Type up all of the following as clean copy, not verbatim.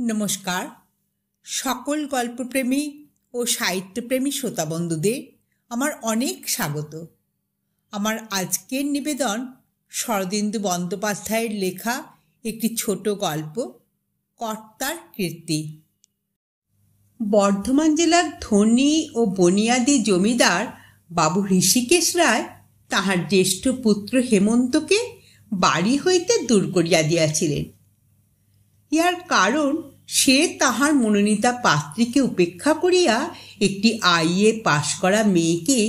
নমস্কার। সকল গল্পপ্রেমী ও সাহিত্যপ্রেমী শ্রোতা বন্ধুদের আমার অনেক স্বাগত। আমার আজকের নিবেদন শরদিন্দু বন্দ্যোপাধ্যায়ের লেখা একটি ছোট গল্প, কর্তার কীর্তি। বর্ধমান জেলার ধনী ও বনিয়াদি জমিদার বাবু ঋষিকেশ রায় তাহার জ্যেষ্ঠ পুত্র হেমন্তকে বাড়ি হইতে দূর করিয়া দিয়াছিলেন। ইহার কারণ সে তাহার মনোনীতা পাত্রীকে উপেক্ষা করিয়া একটি আইএ পাশ করা মেয়েকে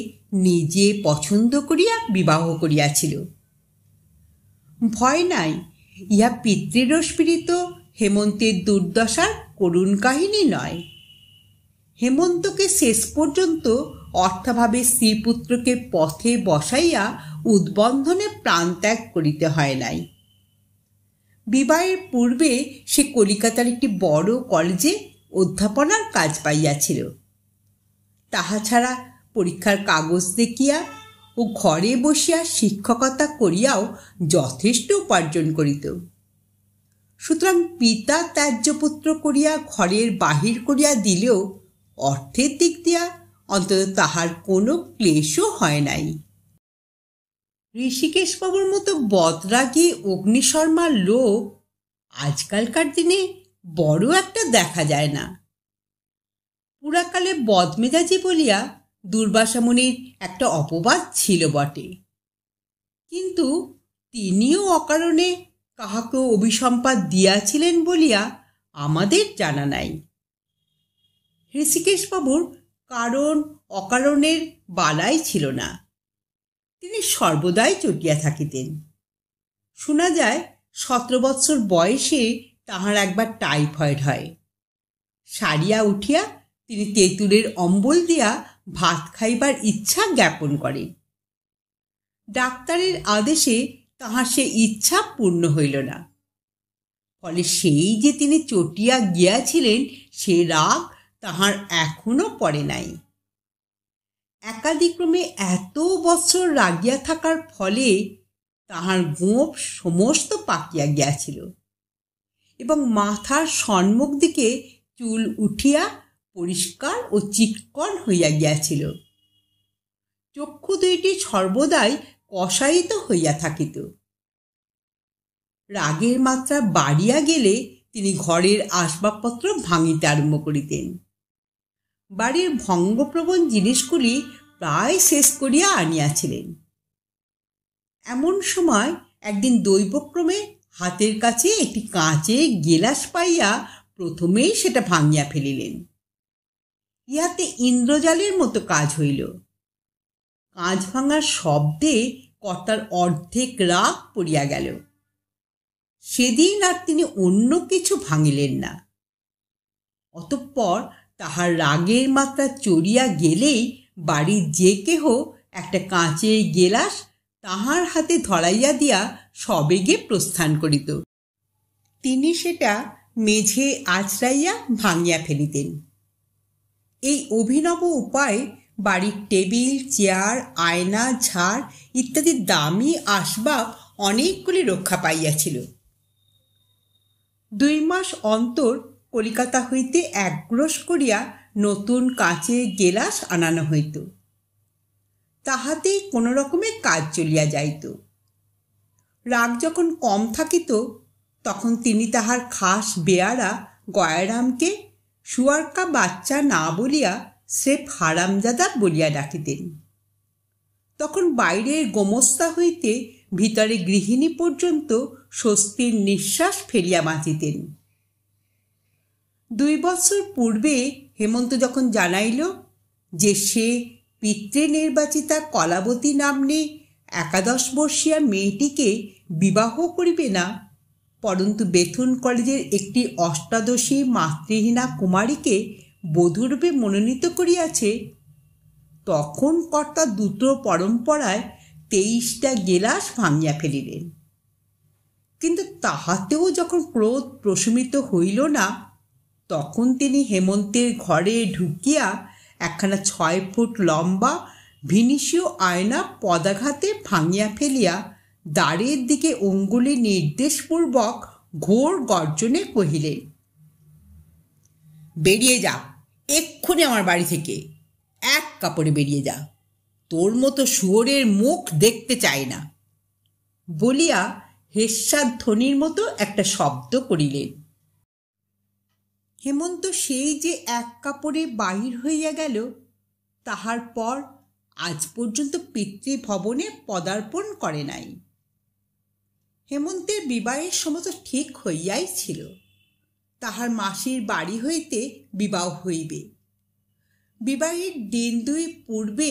নিজে পছন্দ করিয়া বিবাহ করিয়াছিল। ভয় নাই, ইহা পিতৃরস্পীড়িত হেমন্তের দুর্দশার করুণ কাহিনী নয়। হেমন্তকে শেষ পর্যন্ত অর্থাভাবে স্ত্রীপুত্রকে পথে বসাইয়া উদ্বন্ধনে প্রাণত্যাগ করিতে হয় নাই। বিবাহের পূর্বে সে কলিকাতার একটি বড় কলেজে অধ্যাপনার কাজ পাইয়াছিল। তাহা ছাড়া পরীক্ষার কাগজ দেখিয়া ও ঘরে বসিয়া শিক্ষকতা করিয়াও যথেষ্ট উপার্জন করিত। সুতরাং পিতা ত্যায্যপুত্র করিয়া ঘরের বাহির করিয়া দিলেও অর্থের দিক দিয়া অন্তত তাহার কোনো ক্লেশও হয় নাই। ঋষিকেশবাবুর মতো বদরাগী অগ্নিশর্মার লোক আজকালকার দিনে বড় একটা দেখা যায় না। পুরাকালে বদমেজাজি বলিয়া দুর্বাসামুনির একটা অপবাদ ছিল বটে, কিন্তু তিনিও অকারণে কাহাকেও অভিসম্পাদ দিয়াছিলেন বলিয়া আমাদের জানা নাই। ঋষিকেশবাবুর কারণ অকারণের বালাই ছিল না, তিনি সর্বদাই চটিয়া থাকিতেন। শোনা যায় 17 বৎসর বয়সে তাহার একবার টাইফয়েড হয়। সারিয়া উঠিয়া তিনি তেঁতুলের অম্বল দিয়া ভাত খাইবার ইচ্ছা জ্ঞাপন করেন। ডাক্তারের আদেশে তাহার সে ইচ্ছা পূর্ণ হইল না। ফলে সেই যে তিনি চটিয়া গিয়াছিলেন সে রাগ তাহার এখনো পড়ে নাই। একাদিক্রমে এত বৎসর রাগিয়া থাকার ফলে তাহার গোঁফ সমস্ত পাকিয়া গিয়াছিল এবং মাথার সম্মুখ দিকে চুল উঠিয়া পরিষ্কার ও চিক্কণ হইয়া গিয়াছিল। চক্ষু দুইটি সর্বদাই কষায়িত হইয়া থাকিত। রাগের মাত্রা বাড়িয়া গেলে তিনি ঘরের আসবাবপত্র ভাঙিতে আরম্ভ করিতেন। বাড়ির ভঙ্গপ্রবণ জিনিসগুলি প্রায় শেষ করিয়া আনিয়াছিলেন। এমন সময় একদিন দৈবক্রমে হাতের কাছে একটি কাঁচের গেলাস পাইয়া প্রথমেই সেটা ভাঙিয়া ফেলিলেন। ইহাতে ইন্দ্রজালের মতো কাজ হইল। কাঁচ ভাঙার শব্দে কর্তার অর্ধেক রাগ পড়িয়া গেল। সেদিন আর তিনি অন্য কিছু ভাঙিলেন না। অতঃপর তাহার রাগের মাত্রা চড়িয়া গেলেই বাড়ির যে কেহ একটা কাঁচের গেলাস তাহার হাতে ধরাইয়া দিয়া সবেগে প্রস্থান করিত। তিনি সেটা মেঝে আছড়াইয়া ভাঙিয়া ফেলিতেন। এই অভিনব উপায়ে বাড়ির টেবিল, চেয়ার, আয়না, ঝাড় ইত্যাদি দামি আসবাব অনেকগুলি রক্ষা পাইয়াছিল। 2 মাস অন্তর কলিকাতা হইতে একগ্রস করিয়া নতুন কাঁচের গেলাস আনানো হইত। তাহাতেই কোনো রকমে কাজ চলিয়া যাইত। রাগ যখন কম থাকিত তখন তিনি তাহার খাস বেয়ারা গয়ারামকে সুয়ারকা বাচ্চা না বলিয়া স্রেফ হারামজাদা বলিয়া ডাকিতেন। তখন বাইরের গোমস্তা হইতে ভিতরে গৃহিণী পর্যন্ত স্বস্তির নিঃশ্বাস ফেলিয়া বাঁচিতেন। 2 বৎসর পূর্বে হেমন্ত যখন জানাইল যে সে পিতৃনির্বাচিতা কলাবতী নাম্নী 11 বর্ষীয়া মেয়েটিকে বিবাহ করিবে না, পরন্তু বেথুন কলেজের একটি অষ্টাদশী মাতৃহীনা কুমারীকে বধূরূপে মনোনীত করিয়াছে, তখন কর্তা দ্রুত পরম্পরায় 23টা গেলাস ভাঙিয়া ফেলিলেন। কিন্তু তাহাতেও যখন ক্রোধ প্রশমিত হইল না, তখন তিনি হেমন্তের ঘরে ঢুকিয়া একখানা 6 ফুট লম্বা ভিনিসীয় আয়না পদাঘাতে ভাঙিয়া ফেলিয়া দ্বারের দিকে অঙ্গুলি নির্দেশপূর্বক ঘোর গর্জনে কহিলেন, বেরিয়ে যা, এক্ষুনি আমার বাড়ি থেকে, এক কাপড়ে বেরিয়ে যা, তোর মতো শুয়োরের মুখ দেখতে চাই না, বলিয়া হেস্যার ধ্বনির মতো একটা শব্দ করিলেন। হেমন্ত সেই যে এক কাপড়ে বাহির হইয়া গেল, তাহার পর আজ পর্যন্ত পিতৃভবনে পদার্পণ করে নাই। হেমন্তের বিবাহের সমস্ত ঠিক হইয়াই ছিল, তাহার মাসির বাড়ি হইতে বিবাহ হইবে। বিবাহের দিন দুই পূর্বে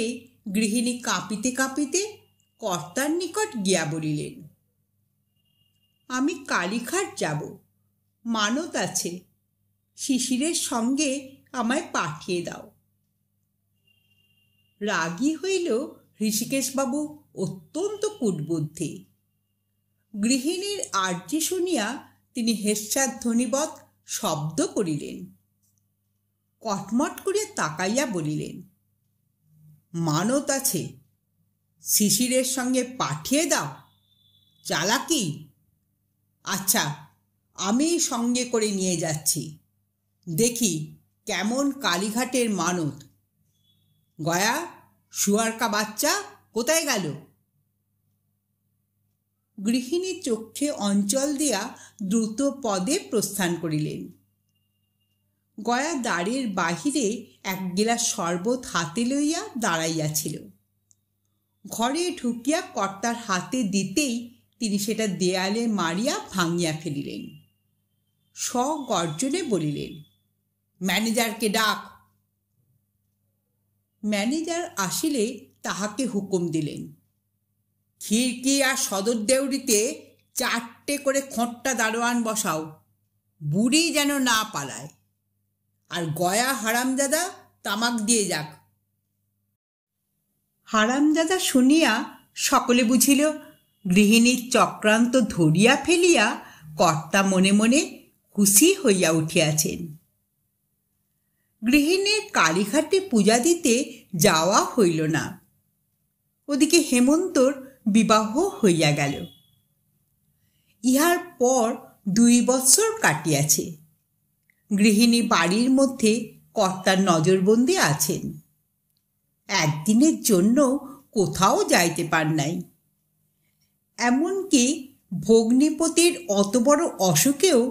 গৃহিণী কাঁপিতে কাঁপিতে কর্তার নিকট গিয়া বলিলেন, আমি কালীঘাট যাব, মানত আছে, শিশিরের সঙ্গে আমায় পাঠিয়ে দাও। রাগী হইল হৃষিকেশবাবু অত্যন্ত কূটবুদ্ধি। গৃহিণীর আর্জি শুনিয়া তিনি হেস্যাধ্বনিবৎ শব্দ করিলেন। কটমট করিয়া তাকাইয়া বলিলেন, মানত আছে, শিশিরের সঙ্গে পাঠিয়ে দাও, চালাকি? আচ্ছা, আমি সঙ্গে করে নিয়ে যাচ্ছি, দেখি কেমন কালীঘাটের মানত। গয়া, শুয়ারকা বাচ্চা কোথায় গেল? গৃহিণী চক্ষে অঞ্চল দিয়া দ্রুত পদে প্রস্থান করিলেন। গয়া দ্বারের বাহিরে এক গিলাস শরবত হাতে লইয়া দাঁড়াইয়াছিল। ঘরে ঢুকিয়া কর্তার হাতে দিতেই তিনি সেটা দেয়ালে মারিয়া ভাঙিয়া ফেলিলেন। সগর্জনে বলিলেন, ম্যানেজারকে ডাক। ম্যানেজার আসিলে তাহাকে হুকুম দিলেন, খিড়কি আর সদর দেউড়িতে 4টে করে খোঁট্টা দারোয়ান বসাও, বুড়ি যেন না পালায়, আর গয়া হারামজাদা তামাক দিয়ে যাক। হারামজাদা শুনিয়া সকলে বুঝিল গৃহিণীর চক্রান্ত ধরিয়া ফেলিয়া কর্তা মনে মনে খুশি হইয়া উঠিয়াছেন। গৃহিণীর কালীঘাটে পূজা দিতে যাওয়া হইল না। ওদিকে হেমন্তর বিবাহ হইয়া গেল। ইহার পর 2 বৎসর কাটিয়াছে। গৃহিণী বাড়ির মধ্যে কর্তার নজরবন্দি আছেন। একদিনের জন্য কোথাও যাইতে পার নাই। এমনকি ভগ্নিপতির অত বড় অসুখেও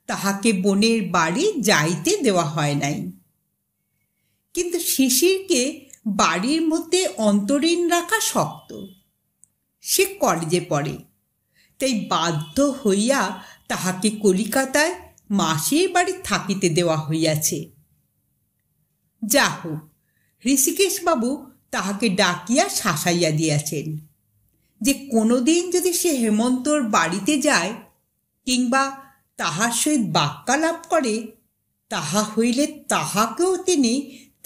তাহাকে বোনের বাড়ি যাইতে দেওয়া হয় নাই। কিন্তু শিশিরকে বাড়ির মধ্যে অন্তরীণ রাখা শক্ত। সে কলেজে পড়ে, তাই বাধ্য হইয়া তাহাকে কলিকাতায় মাসির বাড়ি থাকিতে দেওয়া হইয়াছে। যা হোক, হৃষিকেশবাবু তাহাকে ডাকিয়া শাসাইয়া দিয়াছেন যে কোনোদিন যদি সে হেমন্তর বাড়িতে যায় কিংবা তাহার সহিত বাক্যালাপ করে, তাহা হইলে তাহাকেও তিনি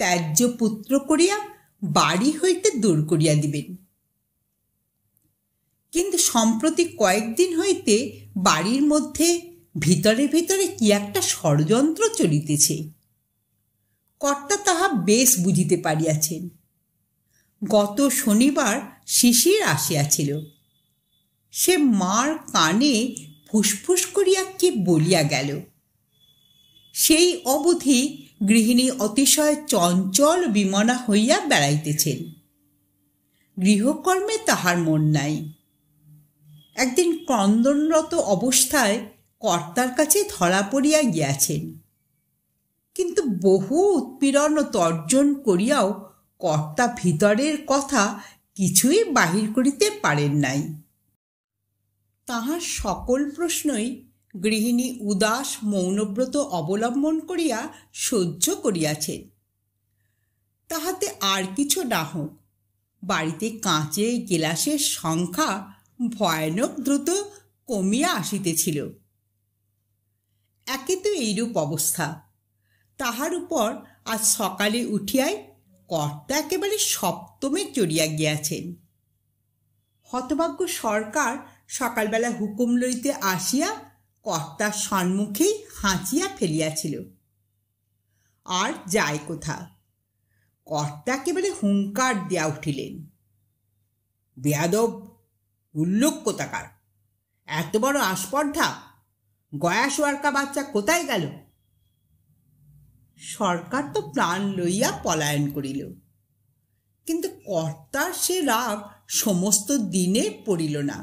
ত্যায্য পুত্র করিয়া বাড়ি হইতে দূর করিয়া দিবেন। কিন্তু সম্প্রতি কয়েকদিন হইতে বাড়ির মধ্যে ভিতরে ভিতরে কি একটা ষড়যন্ত্র চলিতেছে। কর্তা তাহা বেশ বুঝিতে পারিয়াছেন। গত শনিবার শিশির আসিয়াছিল। সে মার কানে ফুসফুস করিয়া কি বলিয়া গেল। সেই অবধি গৃহিণী অতিশয় চঞ্চল বিমনা হইয়া বেড়াইতেছেন। গৃহকর্মে তাহার মন নাই। একদিন ক্রন্দনরত অবস্থায় কর্তার কাছে ধরা পড়িয়া গিয়াছেন, কিন্তু বহু উৎপীড়ন ও তর্জন করিয়াও কর্তা ভিতরের কথা কিছুই বাহির করিতে পারেন নাই। তাহার সকল প্রশ্নই গৃহিণী উদাস মৌনব্রত অবলম্বন করিয়া সহ্য করিয়াছেন। তাহাতে আর কিছু না হোক, বাড়িতে কাঁচে গিলাসের সংখ্যা ভয়ানক দ্রুত কমিয়া আসিতেছিল। একে তো এইরূপ অবস্থা, তাহার উপর আজ সকালে উঠিয়াই কর্তা একেবারে সপ্তমে চড়িয়া গিয়াছেন। হতভাগ্য সরকার সকালবেলা হুকুম লইতে আসিয়া কর্তার সম্মুখেই হাঁচিয়া ফেলিয়াছিল। আর যায় কোথা, কর্তা একেবারে হুঙ্কার দিয়া উঠিলেন, বেয়াদব, উল্লুক কোথাকার, এত বড় আস্পর্ধা! গয়া শুয়ারকা বাচ্চা কোথায় গেল? সরকার তো প্রাণ লইয়া পলায়ন করিল, কিন্তু কর্তার সে রাগ সমস্ত দিনে পড়িল না।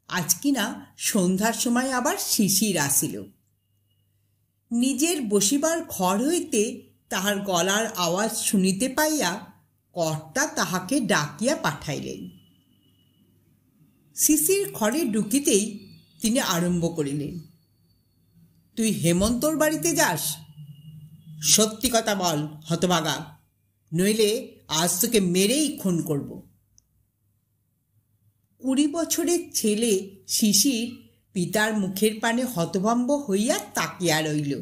আজ কিনা সন্ধ্যার সময় আবার শিশির আসিল। নিজের বসিবার ঘর হইতে তাহার গলার আওয়াজ শুনিতে পাইয়া কর্তা তাহাকে ডাকিয়া পাঠাইলেন। শিশির ঘরে ঢুকিতেই তিনি আরম্ভ করিলেন, তুই হেমন্তর বাড়িতে যাস? সত্যি কথা বল হতভাগা, নইলে আজ তোকে মেরেই খুন করব। 20 বছরের ছেলে শিশির পিতার মুখের পানে হতভম্ব হইয়া তাকিয়া রইল।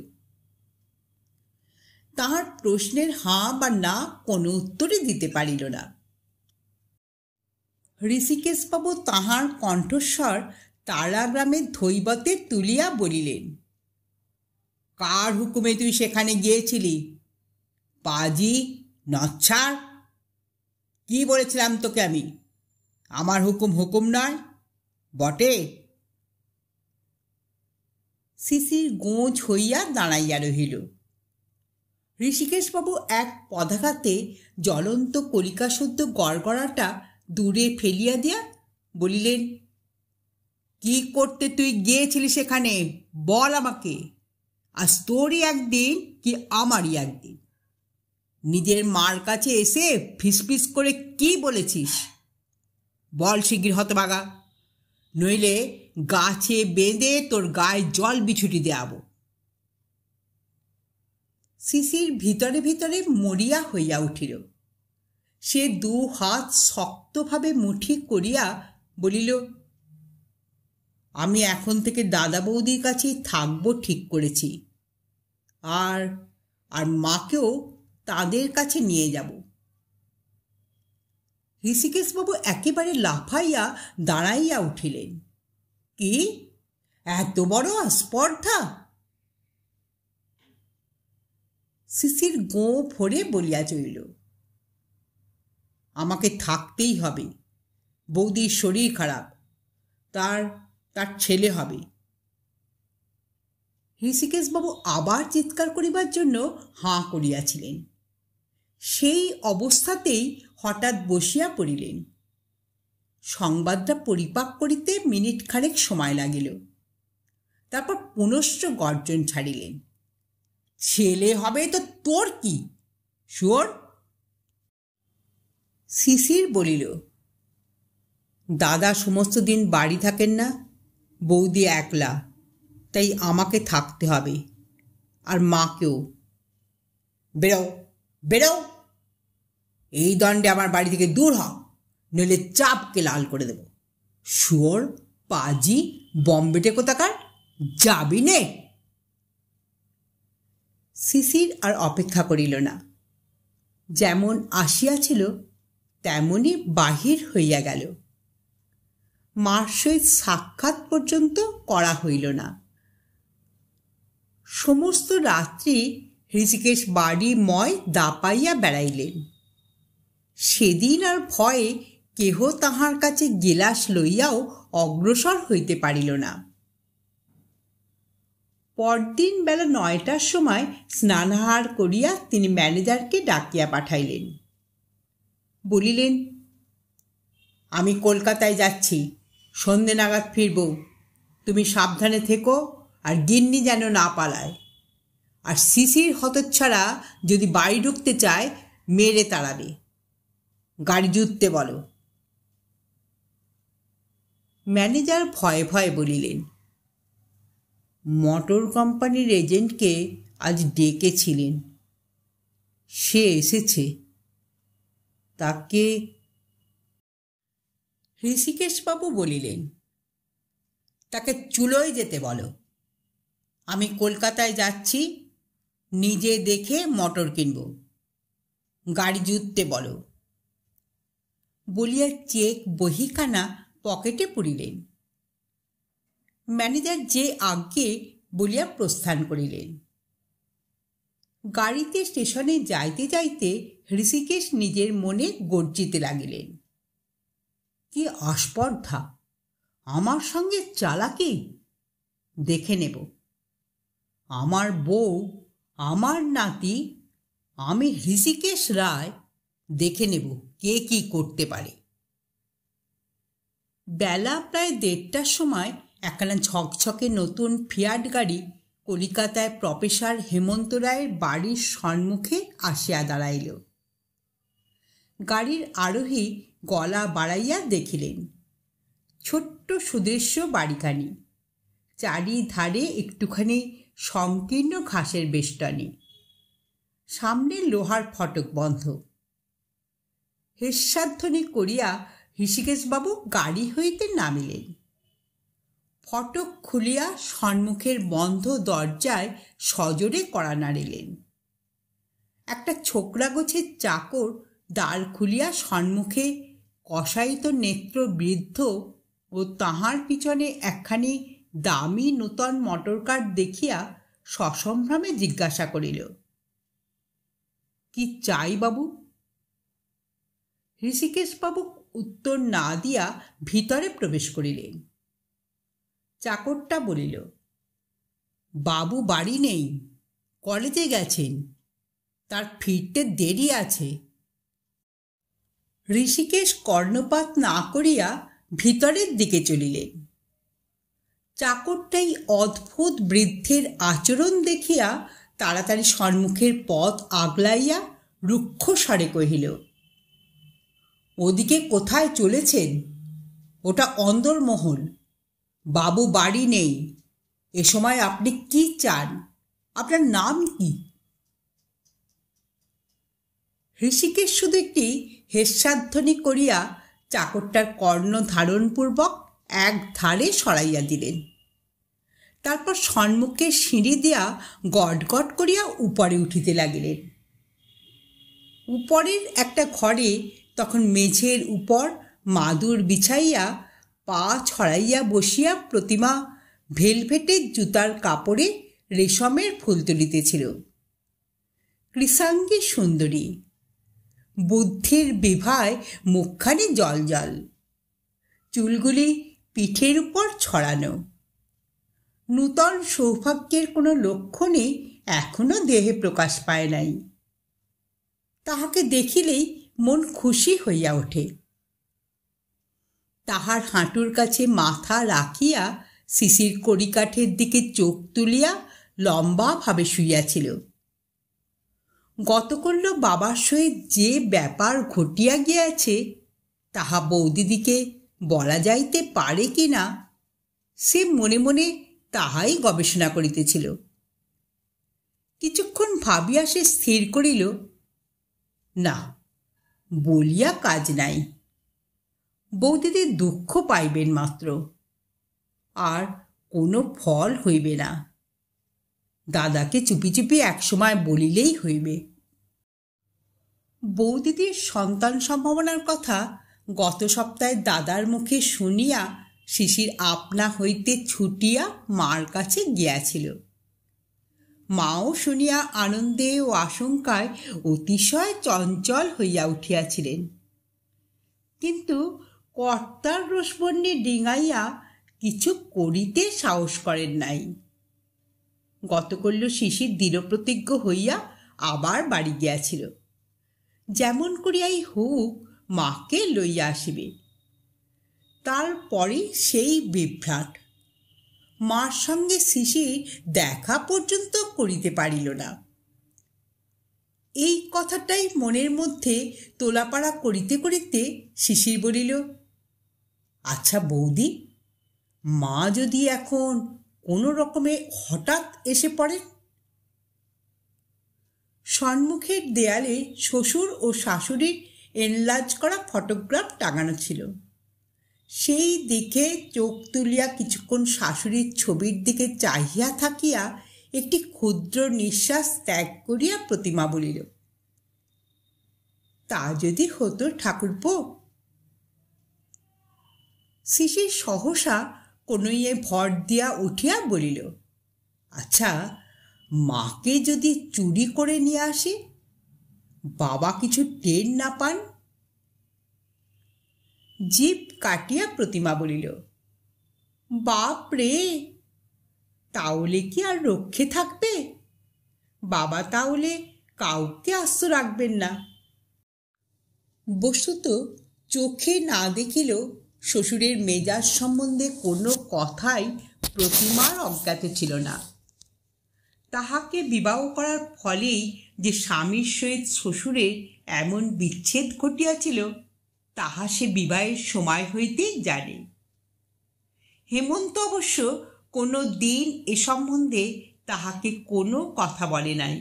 তাহার প্রশ্নের হাঁ বা না কোনো উত্তরই দিতে পারিল না। ঋষিকেশবাবু তাহার কণ্ঠস্বর তারা গ্রামের ধৈবতে তুলিয়া বলিলেন, কার হুকুমে তুই সেখানে গিয়েছিলি? পাজি, নচ্ছার? কি বলেছিলাম তোকে আমি? আমার হুকুম হুকুম নয় বটে? শিশির গোঁজ হইয়া দাঁড়াইয়া রহিল। ঋষিকেশবাবু এক পদাঘাতে জ্বলন্ত কলিকাশুদ্ধ গড়গড়াটা দূরে ফেলিয়া দিয়া বলিলেন, কি করতে তুই গিয়েছিলি সেখানে? বল আমাকে। আজ তোরই একদিন কি আমারই একদিন? নিজের মার কাছে এসে ফিসফিস করে কি বলেছিস? বল শিগগির হতভাগা, নইলে গাছে বেঁধে তোর গায়ে জল বিছুটি দেয়াব। শিশির ভিতরে ভিতরে মরিয়া হইয়া উঠিল। সে 2 হাত শক্তভাবে মুঠি করিয়া বলিল, আমি এখন থেকে দাদা বৌদির কাছেই থাকব ঠিক করেছি, আর আর মাকেও তাদের কাছে নিয়ে যাব। ঋষিকেশবাবু একেবারে লাফাইয়া দাঁড়াইয়া উঠিলেন। কি, এত বড় আস্পর্ধা? শিশির গোঁ ভরে বলিয়া চলিল, আমাকে থাকতেই হবে। বৌদির শরীর খারাপ, তার ছেলে হবে। ঋষিকেশবাবু আবার চিৎকার করিবার জন্য হাঁ করিয়াছিলেন। সেই অবস্থাতেই হঠাৎ বসিয়া পড়িলেন। সংবাদটা পরিপাক করিতে মিনিট খানেক সময় লাগিল। তারপর পুনশ্চ গর্জন ছাড়িলেন, ছেলে হবে তো তোর কি, শুয়োর? শিশির বলিল, দাদা সমস্ত দিন বাড়ি থাকেন না, বৌদি একলা, তাই আমাকে থাকতে হবে, আর মাকেও। বেরো বেরো, এই দণ্ডে আমার বাড়ি থেকে দূর হ, নইলে চাপকে লাল করে দেব। শুয়োর, পাজি, বম্বেটে কোথাকার, যাবি নে। শিশির আর অপেক্ষা করিল না। যেমন আসিয়াছিল তেমনি বাহির হইয়া গেল। মার সহিত সাক্ষাৎ পর্যন্ত করা হইল না। সমস্ত রাত্রি ঋষিকেশ বাড়িময় দাপাইয়া বেড়াইলেন। সেদিন আর ভয়ে কেহ তাহার কাছে গিলাস লইয়াও অগ্রসর হইতে পারিল না। পরদিন বেলা 9টার সময় স্নানাহার করিয়া তিনি ম্যানেজারকে ডাকিয়া পাঠাইলেন। বলিলেন, আমি কলকাতায় যাচ্ছি, সন্ধে নাগাদ ফিরব। তুমি সাবধানে থেকো, আর গিন্নি যেন না পালায়। আর শিশির হতচ্ছাড়া যদি বাড়ি ঢুকতে চায় মেরে তাড়াবে। গাড়ি জুততে বলো। ম্যানেজার ভয়ে ভয়ে বলিলেন, মোটর কোম্পানির এজেন্টকে আজ ডেকেছিলেন, সে এসেছে। তাকে। ঋষিকেশবাবু বলিলেন, তাকে চুলোয় যেতে বলো। আমি কলকাতায় যাচ্ছি, নিজে দেখে মোটর কিনব। গাড়ি জুততে বলো। বলিয়া চেক বহিখানা পকেটে পুরিলেন। ম্যানেজার যে আজ্ঞে বলিয়া প্রস্থান করিলেন। গাড়িতে স্টেশনে যাইতে যাইতে ঋষিকেশ নিজের মনে গর্জিতে লাগিলেন, কি আস্পর্ধা! আমার সঙ্গে চালাকি! দেখে নেব। আমার বউ আমার নাতি, আমি ঋষিকেশ রায়, দেখে নেব কে কি করতে পারে। বেলা প্রায় 1:30টার সময় একখানা ঝকঝকে নতুন ফিয়াট গাড়ি কলিকাতায় প্রফেসর হেমন্ত রায়ের বাড়ির সম্মুখে আসিয়া দাঁড়াইল। গাড়ির আরোহী গলা বাড়াইয়া দেখিলেন ছোট্ট সুদৃশ্য বাড়িখানি, চারিধারে একটুখানি সংকীর্ণ ঘাসের বেষ্টনী, সামনে লোহার ফটক বন্ধ। হেস্যাধ্বনি করিয়া ঋষিকেশবাবু গাড়ি হইতে নামিলেন। ফটক খুলিয়া সম্মুখের বন্ধ দরজায় সজোরে কড়া নাড়িলেন। একটা ছোকরা গোছের চাকর দ্বার খুলিয়া সম্মুখে কষায়িত নেত্র বৃদ্ধ ও তাহার পিছনে একখানি দামি নূতন মোটরকার দেখিয়া সসম্ভ্রমে জিজ্ঞাসা করিল, কি চাই বাবু? ঋষিকেশবাবু উত্তর না দিয়া ভিতরে প্রবেশ করিলেন। চাকরটা বলিল, বাবু বাড়ি নেই, কলেজে গেছেন, তার ফিরতে দেরি আছে। ঋষিকেশ কর্ণপাত না করিয়া ভিতরের দিকে চলিলেন। চাকরটাই অদ্ভুত বৃদ্ধের আচরণ দেখিয়া তাড়াতাড়ি সম্মুখের পথ আগলাইয়া রুক্ষ স্বরে কহিল, ওদিকে কোথায় চলেছেন? ওটা অন্দরমহল, বাবু বাড়ি নেই। এ সময় আপনি কি চান? আপনার নাম কি? ঋষিকেশ শুধু একটি হেস্যাধ্বনি করিয়া চাকরটার কর্ণ ধারণপূর্বক এক ধারে সরাইয়া দিলেন। তারপর সম্মুখে সিঁড়ি দিয়া গট গট করিয়া উপরে উঠিতে লাগিলেন। উপরের একটা ঘরে তখন মেঝের উপর মাদুর বিছাইয়া পা ছড়াইয়া বসিয়া প্রতিমা ভেলভেটের জুতার কাপড়ে রেশমের ফুল তুলিতেছিল। কৃষাঙ্গী সুন্দরী, বুদ্ধির বিভায় মুখখানি জল জল, চুলগুলি পিঠের উপর ছড়ানো। নূতন সৌভাগ্যের কোনো লক্ষণই এখনো দেহে প্রকাশ পায় নাই। তাহাকে দেখিলেই মন খুশি হইয়া ওঠে। তাহার হাঁটুর কাছে মাথা রাখিয়া শিশির কড়িকাঠের দিকে চোখ তুলিয়া লম্বাভাবে শুইয়াছিল। গতকল্য বাবার সহিত যে ব্যাপার ঘটিয়া গিয়াছে তাহা বৌদিদিকে বলা যাইতে পারে কি না, সে মনে মনে তাহাই গবেষণা করিতেছিল। কিছুক্ষণ ভাবিয়া সে স্থির করিল, না, বলিয়া কাজ নাই। বৌদিদি দুঃখ পাইবেন মাত্র, আর কোনো ফল হইবে না। দাদাকে চুপি চুপি একসময় বলিলেই হইবে। বৌদিদির সন্তান সম্ভাবনার কথা গত সপ্তাহে দাদার মুখে শুনিয়া শিশির আপনা হইতে ছুটিয়া মার কাছে গিয়াছিল। মাও শুনিয়া আনন্দে ও আশঙ্কায় অতিশয় চঞ্চল হইয়া উঠিয়াছিলেন, কিন্তু কর্তার রোষবহ্নি ডিঙাইয়া কিছু করিতে সাহস করেন নাই। গতকল্য শিশির দৃঢ়প্রতিজ্ঞ হইয়া আবার বাড়ি গিয়াছিল, যেমন করিয়াই হোক মাকে লইয়া আসিবে। তারপরে সেই বিভ্রাট, মার সঙ্গে শিশির দেখা পর্যন্ত করিতে পারিল না। এই কথাটাই মনের মধ্যে তোলাপাড়া করিতে করিতে শিশির বলিল, আচ্ছা বৌদি, মা যদি এখন কোনো রকমে হঠাৎ এসে পড়েন? সম্মুখের দেয়ালে শ্বশুর ও শাশুড়ির এনলার্জ করা ফটোগ্রাফ টাঙানো ছিল। সেই দিকে চোখ তুলিয়া কিছুক্ষণ শাশুড়ির ছবির দিকে চাহিয়া থাকিয়া একটি ক্ষুদ্র নিঃশ্বাস ত্যাগ করিয়া প্রতিমা বলিল, তা যদি হতো ঠাকুরপো। শিশির সহসা কনুইয়ে ভর দিয়া উঠিয়া বলিল, আচ্ছা, মাকে যদি চুরি করে নিয়ে আসি, বাবা কিছু টের না পান? জিভ কাটিয়া প্রতিমা বলিল, বাপ রে, তাহলে কি আর রক্ষে থাকবে? বাবা তাহলে কাউকে আস্ত রাখবেন না। বস্তুত চোখে না দেখিলেও শ্বশুরের মেজাজ সম্বন্ধে কোনো কথাই প্রতিমার অজ্ঞাত ছিল না। তাহাকে বিবাহ করার ফলেই যে স্বামীর সহিত শ্বশুরের এমন বিচ্ছেদ ঘটিয়াছিল তাহা সে বিবাহের সময় হইতেই জানে। হেমন্ত অবশ্য কোনো দিন এ সম্বন্ধে তাহাকে কোনো কথা বলে নাই,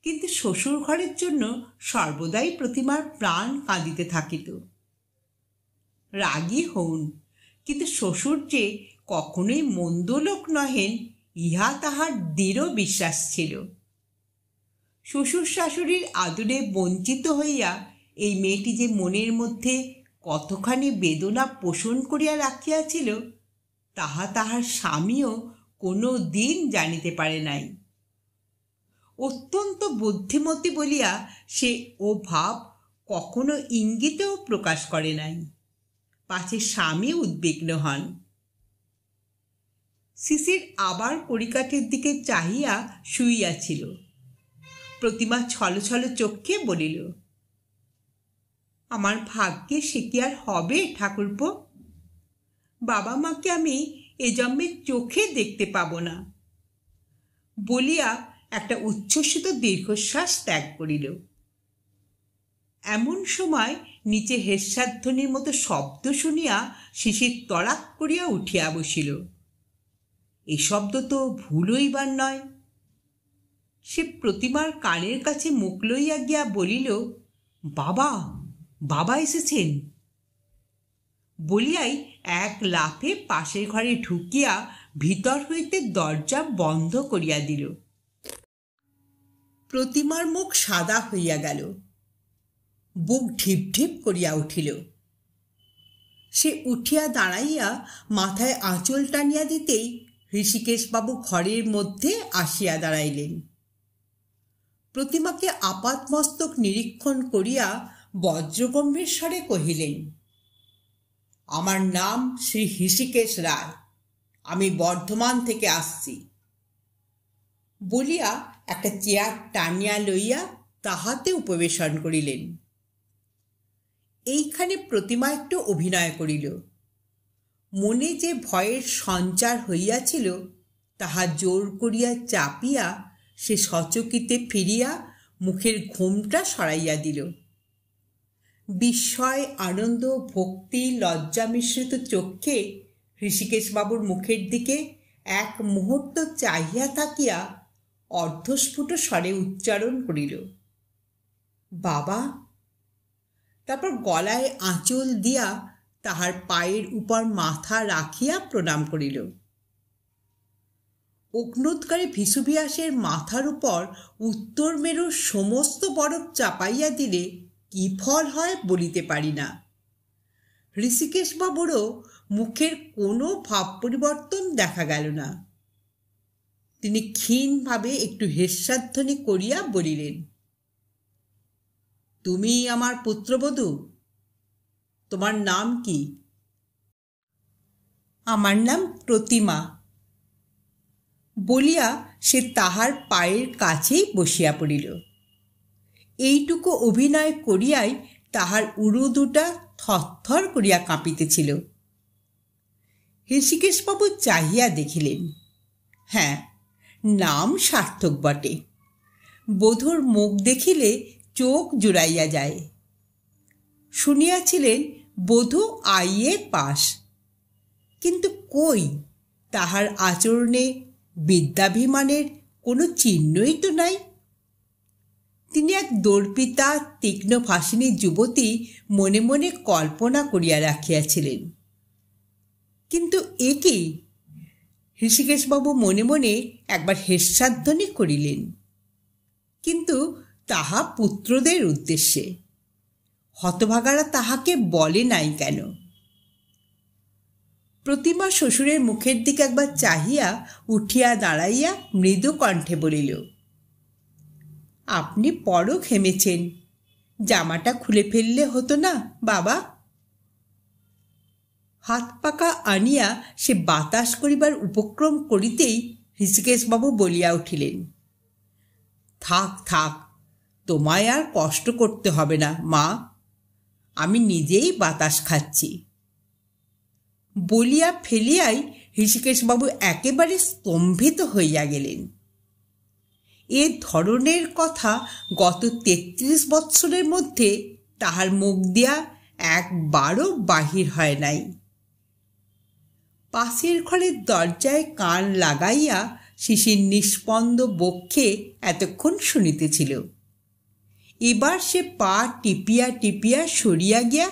কিন্তু শ্বশুর ঘরের জন্য সর্বদাই প্রতিমার প্রাণ কাঁদিতে থাকিত। রাগী হউন, কিন্তু শ্বশুর যে কখনোই মন্দ লোক নহেন ইহা তাহার দৃঢ় বিশ্বাস ছিল। শ্বশুর শাশুড়ির আদরে বঞ্চিত হইয়া এই মেয়েটি যে মনের মধ্যে কতখানি বেদনা পোষণ করিয়া রাখিয়াছিল তাহা তাহার স্বামীও কোনো দিন জানিতে পারে নাই। অত্যন্ত বুদ্ধিমতী বলিয়া সে ও ভাব কখনো ইঙ্গিতেও প্রকাশ করে নাই, পাছে স্বামী উদ্বিগ্ন হন। শিশির আবার কড়িকাঠের দিকে চাহিয়া শুইয়াছিল। প্রতিমা ছলছল চক্ষে বলিল, আমার ভাগ্যে সে কি আর হবে ঠাকুরপো? বাবা মাকে আমি এ জন্মে চোখে দেখতে পাব না। বলিয়া একটা উচ্ছ্বসিত দীর্ঘশ্বাস ত্যাগ করিল। এমন সময় নিচে হেস্যাধ্বনির মতো শব্দ শুনিয়া শিশির তড়াক করিয়া উঠিয়া বসিল। এ শব্দ তো ভুল হইবার নয়। সে প্রতিমার কানের কাছে মুখ লইয়া গিয়া বলিল, বাবা, বাবা এসেছেন। বলিয়াই এক লাফে পাশের ঘরে ঢুকিয়া ভিতর হইতে দরজা বন্ধ করিয়া দিল। প্রতিমার মুখ সাদা হইয়া গেল, বুক ঢিপ ঢিপ করিয়া উঠিল। সে উঠিয়া দাঁড়াইয়া মাথায় আঁচল টানিয়া দিতেই হৃষিকেশবাবু ঘরের মধ্যে আসিয়া দাঁড়াইলেন। প্রতিমাকে আপাতমস্তক নিরীক্ষণ করিয়া বজ্রগম্ভীর স্বরে কহিলেন, আমার নাম শ্রী হৃষিকেশ রায়, আমি বর্ধমান থেকে আসছি। বলিয়া একটা চেয়ার টানিয়া লইয়া তাহাতে উপবেশন করিলেন। এইখানে প্রতিমা একটু অভিনয় করিল। মনে যে ভয়ের সঞ্চার হইয়াছিল তাহা জোর করিয়া চাপিয়া সে সচকিতে ফিরিয়া মুখের ঘোমটা সরাইয়া দিল। বিস্ময়, আনন্দ, ভক্তি, লজ্জা মিশ্রিত চক্ষে হৃষিকেশবাবুর মুখের দিকে এক মুহূর্ত চাহিয়া থাকিয়া অর্ধস্ফুট স্বরে উচ্চারণ করিল, বাবা। তারপর গলায় আঁচল দিয়া তাহার পায়ের উপর মাথা রাখিয়া প্রণাম করিল। অগ্নুৎকারী ভিসুভিয়াসের মাথার উপর উত্তর মেরুর সমস্ত বরফ চাপাইয়া দিলে কি ফল হয় বলিতে পারি না। হৃষিকেশবাবুরও মুখের কোনো ভাব পরিবর্তন দেখা গেল না। তিনি ক্ষীণভাবে একটু হেস্যাধ্বনি করিয়া বলিলেন, তুমি আমার পুত্রবধূ, তোমার নাম কি? আমার নাম প্রতিমা। বলিয়া সে তাহার পায়ের কাছেই বসিয়া পড়িল। এইটুকু অভিনয় করিয়াই তাহার উরু দুটা থরথর করিয়া কাঁপিতেছিল। হৃষিকেশবাবু চাহিয়া দেখিলেন, হ্যাঁ, নাম সার্থক বটে। বধূর মুখ দেখিলে চোখ জুড়াইয়া যায়। শুনিয়াছিলেন বধূ আইএ পাস, কিন্তু কই তাহার আচরণে বিদ্যাভিমানের কোনো চিহ্নই তো নাই। তিনি এক দর্পিতা তীক্ষ্ণ ভাষিণী যুবতী মনে মনে কল্পনা করিয়া রাখিয়াছিলেন। কিন্তু এ কি? হৃষিকেশবাবু মনে মনে একবার হেস্যাধ্বনি করিলেন, কিন্তু তাহা পুত্রদের উদ্দেশ্যে। হতভাগারা তাহাকে বলে নাই কেন? প্রতিমা শ্বশুরের মুখের দিকে একবার চাহিয়া উঠিয়া দাঁড়াইয়া মৃদু কণ্ঠে বলিল, আপনি বড় ঘেমেছেন, জামাটা খুলে ফেললে হতো না বাবা? হাত পাকা আনিয়া সে বাতাস করিবার উপক্রম করিতেই হৃষিকেশবাবু বলিয়া উঠিলেন, থাক থাক, তোমায় আর কষ্ট করতে হবে না মা, আমি নিজেই বাতাস খাচ্ছি। বলিয়া ফেলিয়াই হৃষিকেশবাবু একেবারে স্তম্ভিত হইয়া গেলেন। এ ধরনের কথা গত 33 বৎসরের মধ্যে তাহার মুখ দিয়া একবারও বাহির হয় নাই। পাশের ঘরের দরজায় কান লাগাইয়া শিশির নিষ্পন্দ বক্ষে এতক্ষণ শুনিতেছিল। এবার সে পা টিপিয়া টিপিয়া সরিয়া গিয়া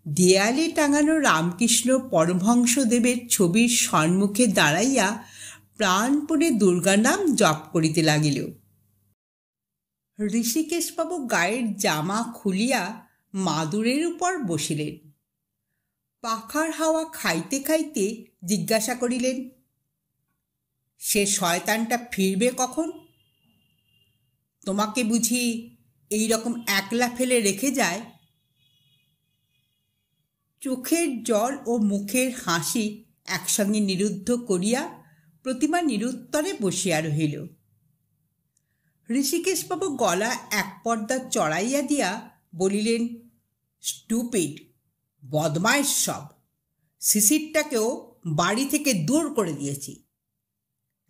দেয়ালে টাঙানো রামকৃষ্ণ পরমহংসদেবের ছবির সম্মুখে দাঁড়াইয়া প্রাণপণে দুর্গা নাম জপ করিতে লাগিল। হৃষিকেশবাবু গায়ের জামা খুলিয়া মাদুরের উপর বসিলেন। পাখার হাওয়া খাইতে খাইতে জিজ্ঞাসা করিলেন, সে শয়তানটা ফিরবে কখন? তোমাকে বুঝি এই রকম একলা ফেলে রেখে যায়? চোখের জল ও মুখের হাসি একসঙ্গে নিরুদ্ধ করিয়া প্রতিমা নিরুত্তরে বসিয়া রহিল। হৃষিকেশবাবু গলা এক পর্দা চড়াইয়া দিয়া বলিলেন, স্টুপিড, বদমাইশ সব। শিশিরটাকেও বাড়ি থেকে দূর করে দিয়েছি।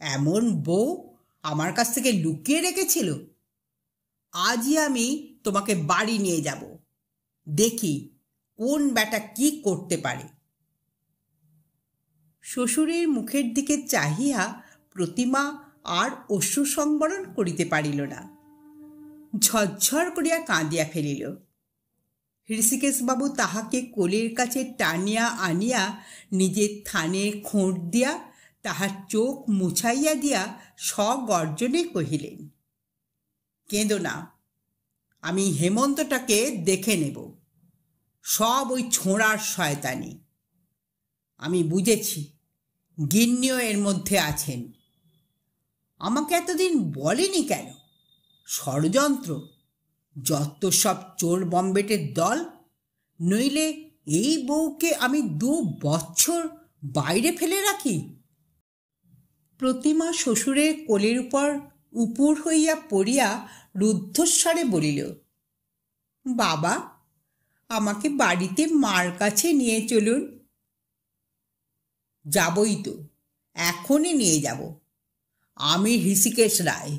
এমন বউ আমার কাছ থেকে লুকিয়ে রেখেছিল। আজই আমি তোমাকে বাড়ি নিয়ে যাব, দেখি কোন ব্যাটা কি করতে পারে। শ্বশুরের মুখের দিকে চাহিয়া প্রতিমা আর অশ্রু সংবরণ করিতে পারিল না, ঝরঝর করিয়া কাঁদিয়া ফেলিল। হৃষিকেশবাবু তাহাকে কোলের কাছে টানিয়া আনিয়া নিজের থানে খোঁট দিয়া তাহার চোখ মুছাইয়া দিয়া সগর্জনে কহিলেন, কেঁদো না, আমি হেমন্তটাকে দেখে নেব। সব ওই ছোঁড়ার শয়তানি। আমি বুঝেছি গিন্নিও এর মধ্যে আছেন। আমাকে এতদিন বলেনি কেন? ষড়যন্ত্র, যত সব চোর বম্বেটের দল। নইলে এই বউকে আমি 2 বছর বাইরে ফেলে রাখি। প্রতিমা শ্বশুরের কোলের উপর উপুর হইয়া পড়িয়া রুদ্ধস্বরে বলিল, বাবা, আমাকে বাড়িতে মার কাছে নিয়ে চলুন। যাবই তো, এখনই নিয়ে যাব। আমি হৃষিকেশ রায়,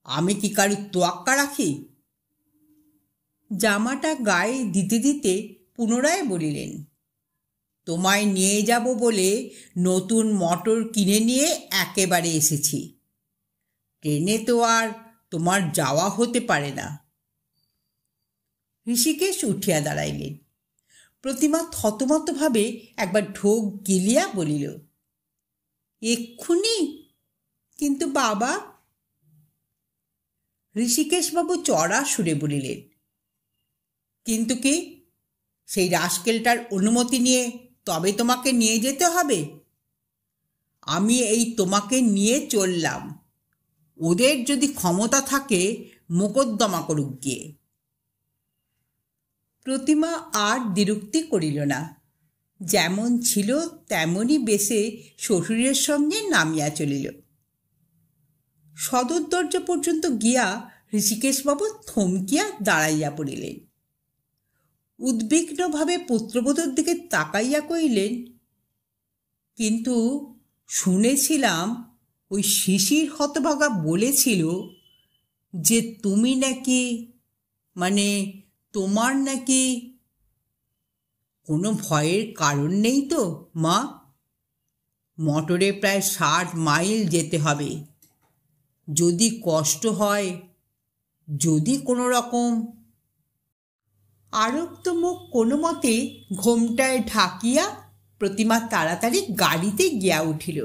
আমি কি কারো তোয়াক্কা রাখি? জামাটা গায়ে দিতে দিতে পুনরায় বলিলেন, তোমায় নিয়ে যাব বলে নতুন মোটর কিনে নিয়ে একেবারে এসেছি। ট্রেনে তো আর তোমার যাওয়া হতে পারে না। হৃষিকেশ উঠিয়া দাঁড়াইলেন। প্রতিমা থতমতভাবে একবার ঢোক গিলিয়া বলিল, এক্ষুনি? কিন্তু বাবা। হৃষিকেশবাবু চড়া সুরে বলিলেন, কিন্তু কি? সেই রাস্কেলটার অনুমতি নিয়ে তবে তোমাকে নিয়ে যেতে হবে। আমি এই তোমাকে নিয়ে চললাম, ওদের যদি ক্ষমতা থাকে মোকদ্দমা করুক গিয়ে। প্রতিমা আর দ্বিরুক্তি করিল না, যেমন ছিল তেমনই বেশে শ্বশুরের সঙ্গে নামিয়া চলিল। সদর দরজা পর্যন্ত গিয়া হৃষিকেশবাবু থমকিয়া দাঁড়াইয়া পড়িলেন। উদ্বিগ্নভাবে পুত্রবধূর দিকে তাকাইয়া কহিলেন, কিন্তু শুনেছিলাম ওই শিশির হতভাগা বলেছিল যে তুমি নাকি, মানে তোমার নাকি কোনো ভয়ের কারণ নেই তো মা? মোটরে প্রায় 60 মাইল যেতে হবে। যদি কষ্ট হয়, যদি কোনো রকম। আরক্ত মুখ কোনো মতে ঘোমটায় ঢাকিয়া প্রতিমা তাড়াতাড়ি গাড়িতে গিয়া উঠিল।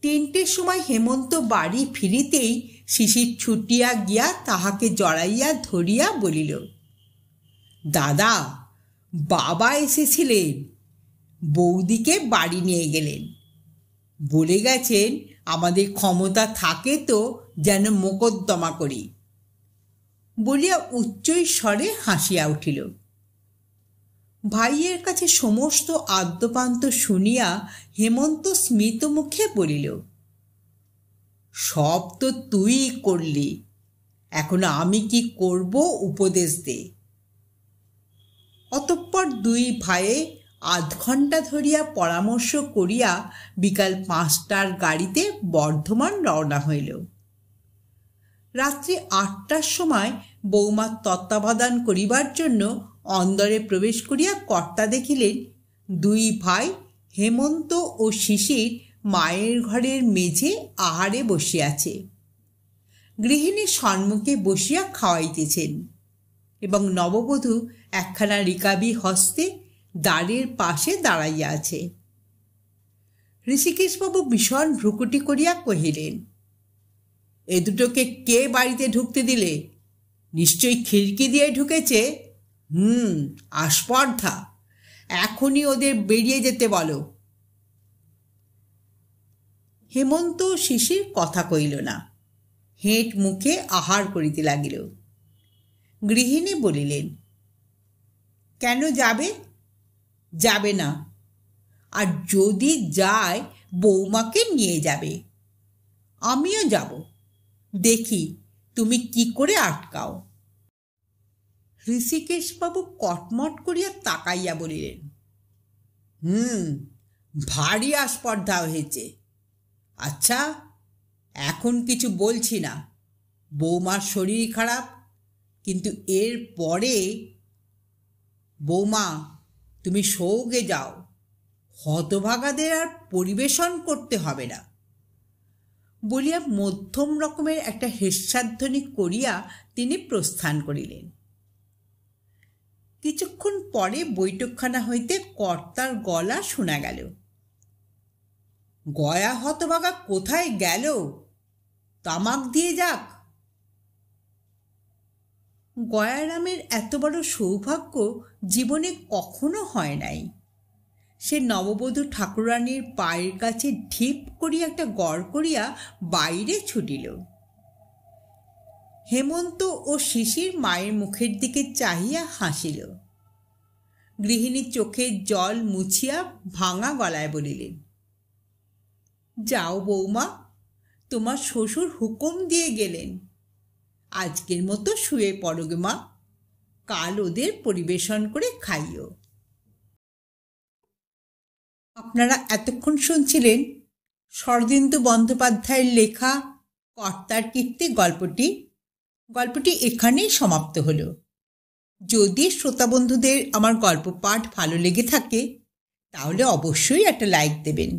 3টের সময় হেমন্ত বাড়ি ফিরিতেই শিশির ছুটিয়া গিয়া তাহাকে জড়াইয়া ধরিয়া বলিল, দাদা, বাবা এসেছিলেন, বৌদিকে বাড়ি নিয়ে গেলেন। বলে গেছেন আমাদের ক্ষমতা থাকে তো যেন মোকদ্দমা করি। বলিয়া উচ্চৈ স্বরে হাসিয়া উঠিল। ভাইয়ের কাছে সমস্ত আদ্যপান্ত শুনিয়া হেমন্ত স্মিত মুখে বলিল, সব তো তুই করলি, এখন আমি কি করব উপদেশ দে। অতঃপর দুই ভাইয়ে আধ ঘণ্টা ধরিয়া পরামর্শ করিয়া বিকাল 5টার গাড়িতে বর্ধমান রওনা হইল। রাত্রি 8টার সময় বৌমার তত্ত্বাবধান করিবার জন্য অন্দরে প্রবেশ করিয়া কর্তা দেখিলেন দুই ভাই হেমন্ত ও শিশির মায়ের ঘরের মেঝে আহারে বসিয়াছে। গৃহিণীর সম্মুখে বসিয়া খাওয়াইতেছেন এবং নববধূ একখানা রিকাবি হস্তে দ্বারের পাশে দাঁড়াইয়া আছে। ঋষিকেশবাবু ভীষণ ভ্রুকুটি করিয়া কহিলেন, এ দুটোকে কে বাড়িতে ঢুকতে দিলে? নিশ্চয়ই খিড়কি দিয়ে ঢুকেছে। আস্পর্ধা, এখনই ওদের বেরিয়ে যেতে বলো। হেমন্ত শিশির কথা কইল না, হেঁট মুখে আহার করিতে লাগিল। গৃহিণী বলিলেন, কেন যাবে? যাবে না, আর যদি যায় বৌমাকে নিয়ে যাবে। আমিও যাব, দেখি তুমি কি করে আটকাও। ঋষিকেশবাবু কটমট করিয়া তাকাইয়া বলিলেন, ভারী আস্পর্ধা হয়েছে। আচ্ছা, এখন কিছু বলছি না, বৌমার শরীর খারাপ, কিন্তু এর পরে বৌমা তুমি সৌগে যাও, হতভাগাদের আর পরিবেশন করতে হবে না বলিয়া মধ্যম রকমের একটা হেস্যাধ্বনি করিয়া তিনি প্রস্থান করিলেন। কিছুক্ষণ পরে বৈঠকখানা হইতে কর্তার গলা শোনা গেল, গয়া হতভাগা কোথায় গেল? তামাক দিয়ে যাক। গয়ারামের এত বড় সৌভাগ্য জীবনে কখনো হয় নাই। সে নববধূ ঠাকুরানীর পায়ের কাছে ঢিপ করিয়া একটা গড় করিয়া বাইরে ছুটিল। হেমন্ত ও শিশির মায়ের মুখের দিকে চাহিয়া হাসিল। গৃহিণী চোখের জল মুছিয়া ভাঙা গলায় বলিলেন, যাও বৌমা, তোমার শ্বশুর হুকুম দিয়ে গেলেন, আজকের মতো শুয়ে পড়োগে মা, কাল ওদের পরিবেশন করে খাইও। আপনারা এতক্ষণ শুনছিলেন শরদিন্দু বন্দ্যোপাধ্যায়ের লেখা কর্তার কীর্তি গল্পটি এখানেই সমাপ্ত হলো। যদি শ্রোতা বন্ধুদের আমার গল্প পাঠ ভালো লেগে থাকে তাহলে অবশ্যই একটা লাইক দেবেন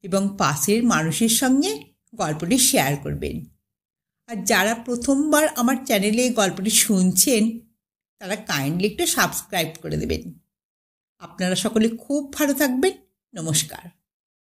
এবং পাশের মানুষের সঙ্গে গল্পটি শেয়ার করবেন। আর যারা প্রথমবার আমার চ্যানেলে গল্পটি শুনছেন তারা কাইন্ডলি একটু সাবস্ক্রাইব করে দেবেন। আপনারা সকলে খুব ভালো থাকবেন। নমস্কার।